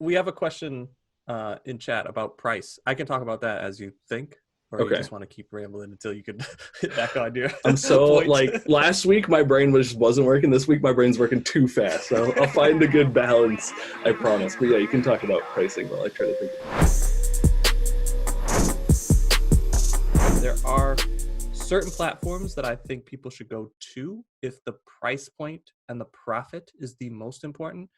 we have a question in chat about price. I can talk about that as you think, or you Okay. just want to keep rambling until you can hit back on your I'm so point. like last week my brain wasn't working. This week my brain's working too fast. So I'll find a good balance, I promise. But yeah, you can talk about pricing while I try to think of it. There are certain platforms that I think people should go to if the price point and the profit is the most important.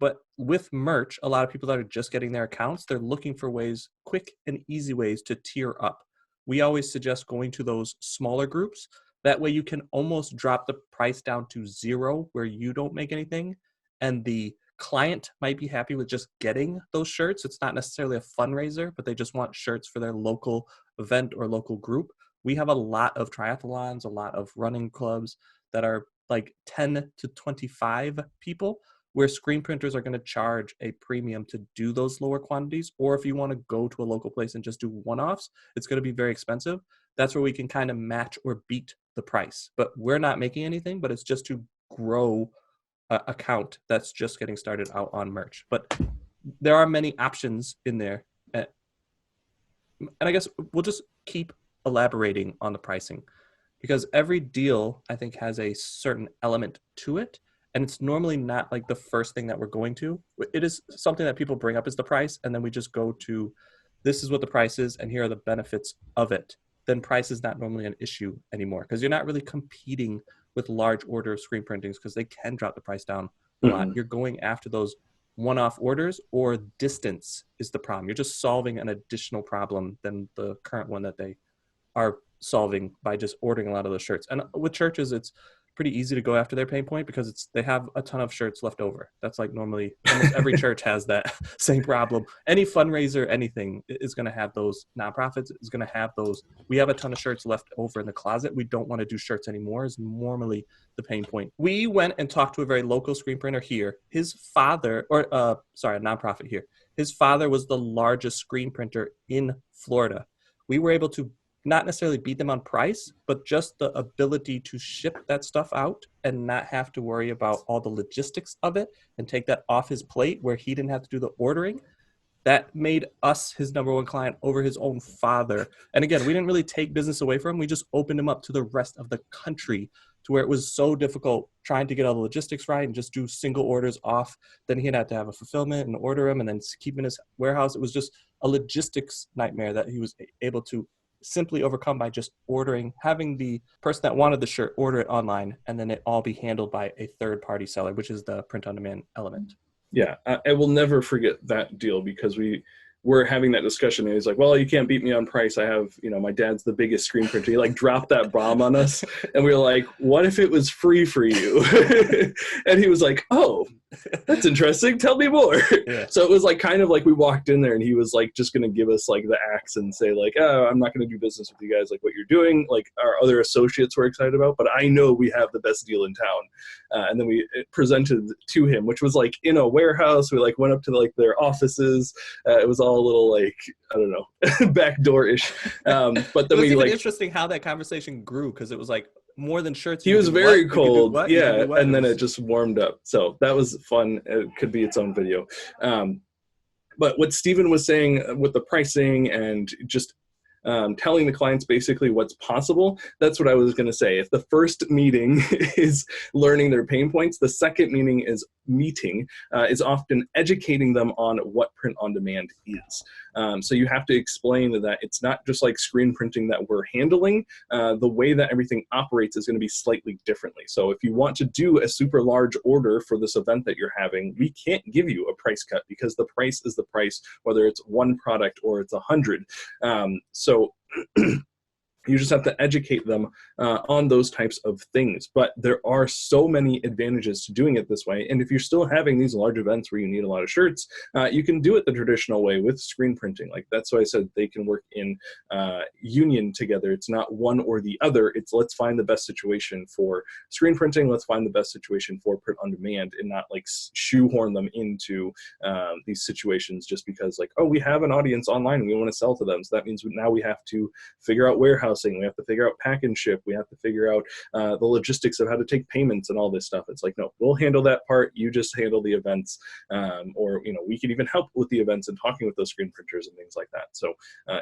But with merch, a lot of people that are just getting their accounts, they're looking for ways, quick and easy ways to tier up. We always suggest going to those smaller groups. That way you can almost drop the price down to zero where you don't make anything. And the client might be happy with just getting those shirts. It's not necessarily a fundraiser, but they just want shirts for their local event or local group. We have a lot of triathlons, a lot of running clubs that are like 10 to 25 people where screen printers are going to charge a premium to do those lower quantities. Or if you want to go to a local place and just do one-offs, it's going to be very expensive. That's where we can kind of match or beat the price. But we're not making anything, but it's just to grow an account that's just getting started out on merch. But there are many options in there. And I guess we'll just keep elaborating on the pricing because every deal I think has a certain element to it, and it's normally not like the first thing that we're going to. It is something that people bring up as the price, and then we just go to this is what the price is and here are the benefits of it. Then price is not normally an issue anymore because you're not really competing with large order screen printings because they can drop the price down a lot. Mhm. You're going after those one-off orders, or distance is the problem. You're just solving an additional problem than the current one that they are solving by just ordering a lot of those shirts. And with churches, it's pretty easy to go after their pain point because they have a ton of shirts left over. That's like normally almost every church has that same problem. Any fundraiser, anything is going to have those. Nonprofits is going to have those. We have a ton of shirts left over in the closet. We don't want to do shirts anymore is normally the pain point. We went and talked to a very local screen printer here. His father, or sorry, a nonprofit here. His father was the largest screen printer in Florida. We were able to not necessarily beat them on price, but just the ability to ship that stuff out and not have to worry about all the logistics of it and take that off his plate where he didn't have to do the ordering. That made us his number one client over his own father. And again, we didn't really take business away from him. We just opened him up to the rest of the country to where it was so difficult trying to get all the logistics right and just do single orders off. Then he had to have a fulfillment and order them and then keep in his warehouse. It was just a logistics nightmare that he was able to simply overcome by just ordering, having the person that wanted the shirt order it online, and then it all be handled by a third-party seller, which is the print-on-demand element. Yeah, I will never forget that deal because we were having that discussion and he's like, well, you can't beat me on price. I have, my dad's the biggest screen printer. He like dropped that bomb on us and we were like, what if it was free for you? And he was like, oh, that's interesting. Tell me more. Yeah. So it was like kind of like we walked in there and he was like just going to give us like the axe and say like, oh, I'm not going to do business with you guys. Like what you're doing, like our other associates were excited about, but I know we have the best deal in town. And then we presented to him, which was like in a warehouse. We like went up to like their offices. It was all a little like, I don't know, backdoor-ish. But then It was we even like, interesting how that conversation grew because it was like more than shirts. he You could was do what? very You could do cold. what? You could Yeah. do what? And It then it was just warmed up. So that was fun. It could be its own video. But what Stephen was saying with the pricing and just telling the clients basically what's possible, that's what I was going to say. If the first meeting is learning their pain points, the second meeting is often educating them on what print on demand is. So you have to explain that it's not just like screen printing that we're handling. The way that everything operates is going to be slightly differently. So if you want to do a super large order for this event that you're having, we can't give you a price cut because the price is the price, whether it's one product or it's 100. So you just have to educate them on those types of things. But there are so many advantages to doing it this way. And if you're still having these large events where you need a lot of shirts, you can do it the traditional way with screen printing. Like that's why I said they can work in union together. It's not one or the other. It's let's find the best situation for screen printing. Let's find the best situation for print on demand and not like shoehorn them into these situations just because like, oh, we have an audience online and we want to sell to them. So that means now we have to figure out warehouse warehousing. We have to figure out pack and ship. We have to figure out the logistics of how to take payments and all this stuff. It's like, no, we'll handle that part. You just handle the events. Or, we can even help with the events and talking with those screen printers and things like that. So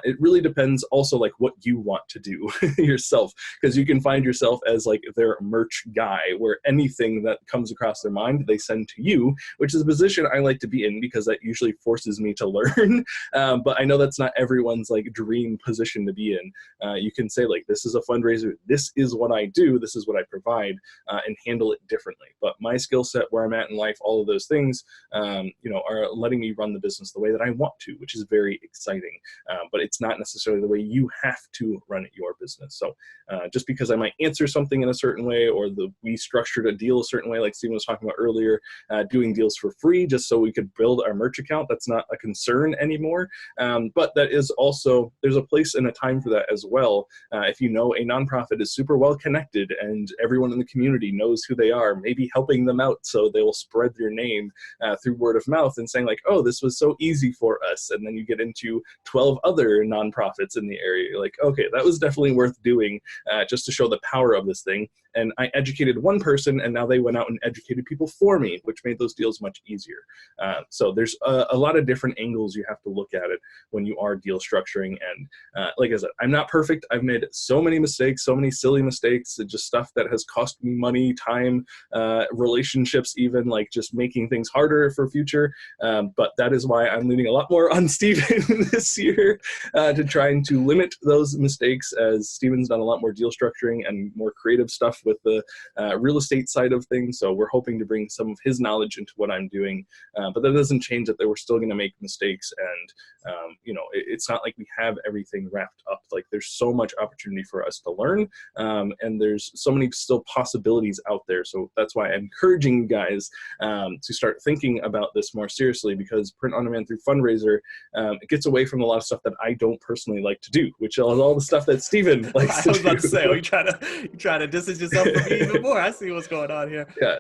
it really depends also like what you want to do yourself, because you can find yourself as like their merch guy, where anything that comes across their mind, they send to you, which is a position I like to be in because that usually forces me to learn. But I know that's not everyone's like dream position to be in. You can say like, this is a fundraiser. This is what I do. This is what I provide, and handle it differently. But my skill set, where I'm at in life, all of those things, are letting me run the business the way that I want to, which is very exciting. But it's not necessarily the way you have to run your business. So just because I might answer something in a certain way, or we structured a deal a certain way, like Steven was talking about earlier, doing deals for free just so we could build our merch account, that's not a concern anymore. But that is also, there's a place and a time for that as well. If you know a nonprofit is super well connected and everyone in the community knows who they are, maybe helping them out so they will spread their name through word of mouth and saying like, oh, this was so easy for us. And then you get into 12 other nonprofits in the area. You're like, okay, that was definitely worth doing just to show the power of this thing. And I educated one person, and now they went out and educated people for me, which made those deals much easier. So there's a lot of different angles you have to look at it when you are deal structuring. And like I said, I'm not perfect. I've made so many mistakes, so many silly mistakes, just stuff that has cost me money, time, relationships, even like just making things harder for future. But that is why I'm leaning a lot more on Steven this year to trying to limit those mistakes, as Steven's done a lot more deal structuring and more creative stuff with the real estate side of things. So we're hoping to bring some of his knowledge into what I'm doing. But that doesn't change that we're still going to make mistakes. And, it's not like we have everything wrapped up. Like there's so much opportunity for us to learn. And there's so many still possibilities out there. So that's why I'm encouraging you guys to start thinking about this more seriously, because Print on Demand through Fundraiser, it gets away from a lot of stuff that I don't personally like to do, which is all the stuff that Steven likes to do. I was about to say, you trying to distance yourself from me even more. I see what's going on here. Yeah.